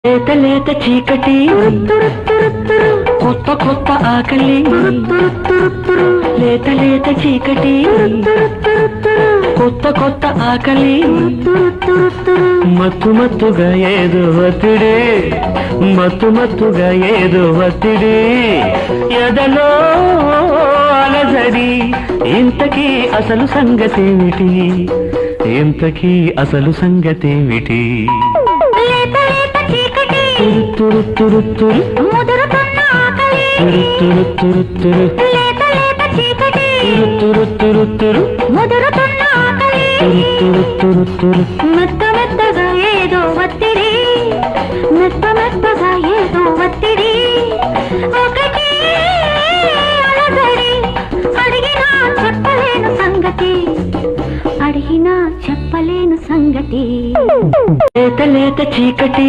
లేత లేత చీకటి కొత్త కొత్త ఆకలి లేత లేత చీకటి కొత్త కొత్త ఆకలి మత్తు మత్తుగా ఏదో ఒత్తిడి మత్తు మత్తుగా ఏదో ఒత్తిడి ఎదలో అలజడి ఇంతకీ అసలు సంగతేమిటి ఇంతకీ అసలు సంగతేమిటి తురు తురు తురు తురు తురు తురు తురు తురు తురు తురు తురు తురు మెత్త మెత్తగా ఏదో ఒత్తిడి మెత్త మెత్తగా ఏదో ఒత్తిడి ఒకటి అలజడి అడిగినా చెప్పలేను సంగతి అడిగినా చెప్పలేను సంగతి లేత లేత చీకటి